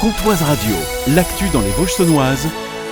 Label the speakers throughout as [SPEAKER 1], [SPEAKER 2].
[SPEAKER 1] Comtoise Radio, l'actu dans les Vosges saunoises,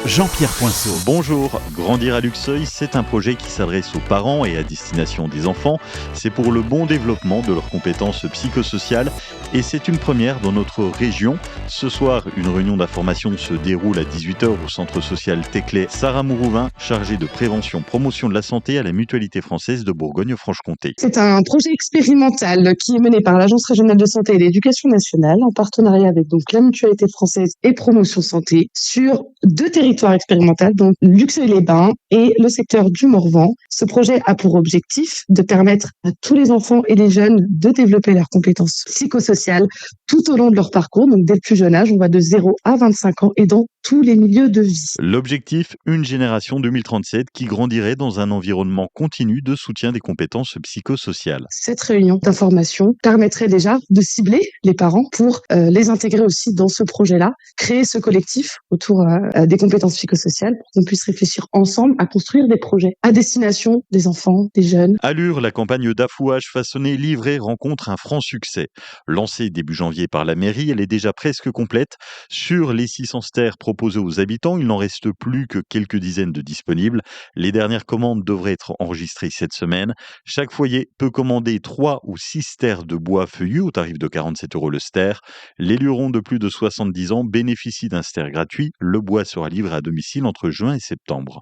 [SPEAKER 1] Jean-Pierre Poinceau.
[SPEAKER 2] Bonjour, Grandir à Luxeuil, c'est un projet qui s'adresse aux parents et à destination des enfants. C'est pour le bon développement de leurs compétences psychosociales et c'est une première dans notre région. Ce soir, une réunion d'information se déroule à 18h au centre social Teclé. Sarah Mourouvin, chargée de prévention, promotion de la santé à la Mutualité française de Bourgogne-Franche-Comté.
[SPEAKER 3] C'est un projet expérimental qui est mené par l'Agence régionale de santé et l'éducation nationale en partenariat avec donc la Mutualité française et promotion santé sur 2 territoires expérimentaux, donc Luxeuil-les-Bains et le secteur du Morvan. Ce projet a pour objectif de permettre à tous les enfants et les jeunes de développer leurs compétences psychosociales tout au long de leur parcours, donc dès le plus jeune âge, on va de 0 à 25 ans et dans tous les milieux de vie.
[SPEAKER 2] L'objectif, une génération 2037 qui grandirait dans un environnement continu de soutien des compétences psychosociales.
[SPEAKER 3] Cette réunion d'information permettrait déjà de cibler les parents pour les intégrer aussi dans ce projet-là, créer ce collectif autour des compétences psychosociales pour qu'on puisse réfléchir ensemble à construire des projets à destination des enfants, des jeunes.
[SPEAKER 2] À Lure, la campagne d'affouage façonné livré rencontre un franc succès. Lancée début janvier par la mairie, elle est déjà presque complète. Sur les 600 stères proposés aux habitants, il n'en reste plus que quelques dizaines de disponibles. Les dernières commandes devraient être enregistrées cette semaine. Chaque foyer peut commander 3 ou 6 stères de bois feuillu au tarif de 47 € le stère. Les lurons de plus de 70 ans bénéficient d'un stère gratuit. Le bois sera livré à domicile entre juin et septembre.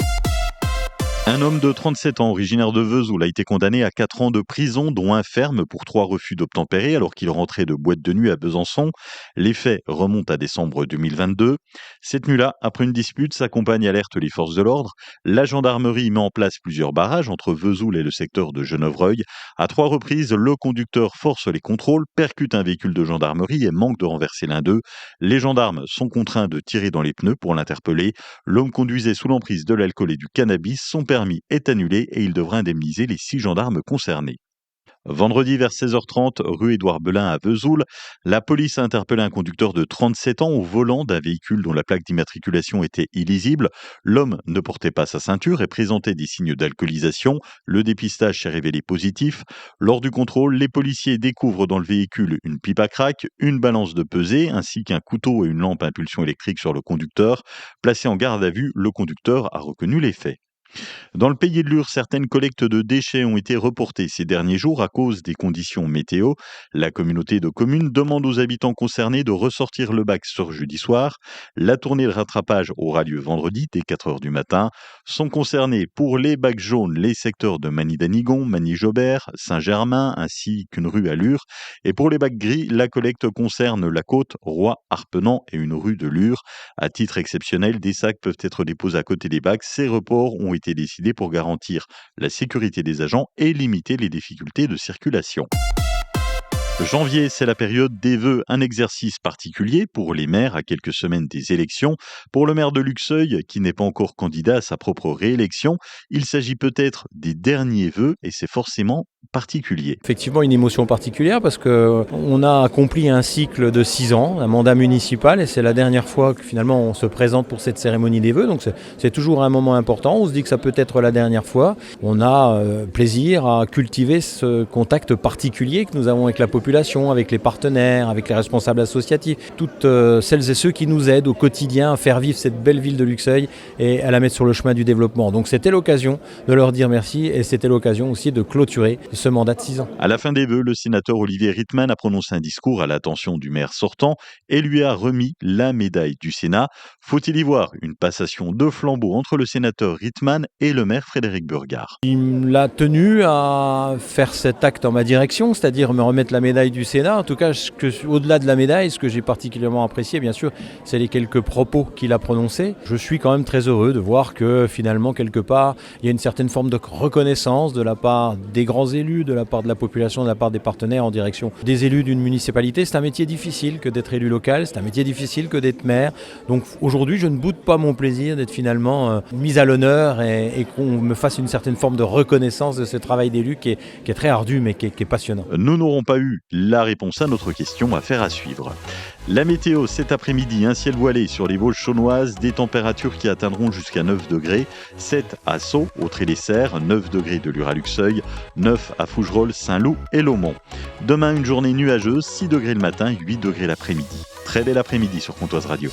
[SPEAKER 2] Un homme de 37 ans, originaire de Vesoul, a été condamné à 4 ans de prison, dont un ferme pour 3 refus d'obtempérer alors qu'il rentrait de boîte de nuit à Besançon. Les faits remontent à décembre 2022. Cette nuit-là, après une dispute, sa compagne alerte les forces de l'ordre. La gendarmerie met en place plusieurs barrages entre Vesoul et le secteur de Genevreuil. À 3 reprises, le conducteur force les contrôles, percute un véhicule de gendarmerie et manque de renverser l'un d'eux. Les gendarmes sont contraints de tirer dans les pneus pour l'interpeller. L'homme conduisait sous l'emprise de l'alcool et du cannabis. Son permis est annulé et il devra indemniser les 6 gendarmes concernés. Vendredi vers 16h30, rue Édouard Belin à Vesoul, la police a interpellé un conducteur de 37 ans au volant d'un véhicule dont la plaque d'immatriculation était illisible. L'homme ne portait pas sa ceinture et présentait des signes d'alcoolisation. Le dépistage s'est révélé positif. Lors du contrôle, les policiers découvrent dans le véhicule une pipe à crack, une balance de pesée ainsi qu'un couteau et une lampe à impulsion électrique sur le conducteur. Placé en garde à vue, le conducteur a reconnu les faits. Dans le pays de Lure, certaines collectes de déchets ont été reportées ces derniers jours à cause des conditions météo. La communauté de communes demande aux habitants concernés de ressortir le bac ce jeudi soir. La tournée de rattrapage aura lieu vendredi dès 4h du matin. Sont concernés pour les bacs jaunes les secteurs de Magny-Danigon, Magny-Jobert, Saint-Germain ainsi qu'une rue à Lure. Et pour les bacs gris, la collecte concerne la côte, Roy, Arpenant et une rue de Lure. À titre exceptionnel, des sacs peuvent être déposés à côté des bacs. Ces reports ont été décidés pour garantir la sécurité des agents et limiter les difficultés de circulation. Janvier, c'est la période des vœux, un exercice particulier pour les maires à quelques semaines des élections. Pour le maire de Luxeuil, qui n'est pas encore candidat à sa propre réélection, il s'agit peut-être des derniers vœux et c'est forcément particulier.
[SPEAKER 4] Effectivement, une émotion particulière parce qu'on a accompli un cycle de 6 ans, un mandat municipal et c'est la dernière fois que finalement on se présente pour cette cérémonie des vœux. Donc c'est toujours un moment important, on se dit que ça peut être la dernière fois. On a plaisir à cultiver ce contact particulier que nous avons avec la population, avec les partenaires, avec les responsables associatifs, toutes celles et ceux qui nous aident au quotidien à faire vivre cette belle ville de Luxeuil et à la mettre sur le chemin du développement. Donc c'était l'occasion de leur dire merci et c'était l'occasion aussi de clôturer ce mandat de 6 ans.
[SPEAKER 2] À la fin des vœux, le sénateur Olivier Rittmann a prononcé un discours à l'attention du maire sortant et lui a remis la médaille du Sénat. Faut-il y voir une passation de flambeau entre le sénateur Rittmann et le maire Frédéric Burgard?
[SPEAKER 4] Il l'a tenu à faire cet acte en ma direction, c'est-à-dire me remettre la médaille du Sénat. En tout cas, au-delà de la médaille, ce que j'ai particulièrement apprécié, bien sûr, c'est les quelques propos qu'il a prononcés. Je suis quand même très heureux de voir que finalement, quelque part, il y a une certaine forme de reconnaissance de la part des grands élus, de la part de la population, de la part des partenaires en direction des élus d'une municipalité. C'est un métier difficile que d'être élu local, c'est un métier difficile que d'être maire. Donc aujourd'hui, je ne boude pas mon plaisir d'être finalement mis à l'honneur et qu'on me fasse une certaine forme de reconnaissance de ce travail d'élu qui est très ardu mais qui est passionnant.
[SPEAKER 2] Nous n'aurons pas eu La réponse à notre question, affaire à suivre. La météo cet après-midi, un ciel voilé sur les Vosges saunoises, des températures qui atteindront jusqu'à 9 degrés, 7 à Sceaux, au Tré-les-Serres, 9 degrés de Lura-Luxeuil, 9 à Fougerolles, Saint-Loup et Laumont. Demain, une journée nuageuse, 6 degrés le matin, 8 degrés l'après-midi. Très bel après-midi sur Comtoise Radio.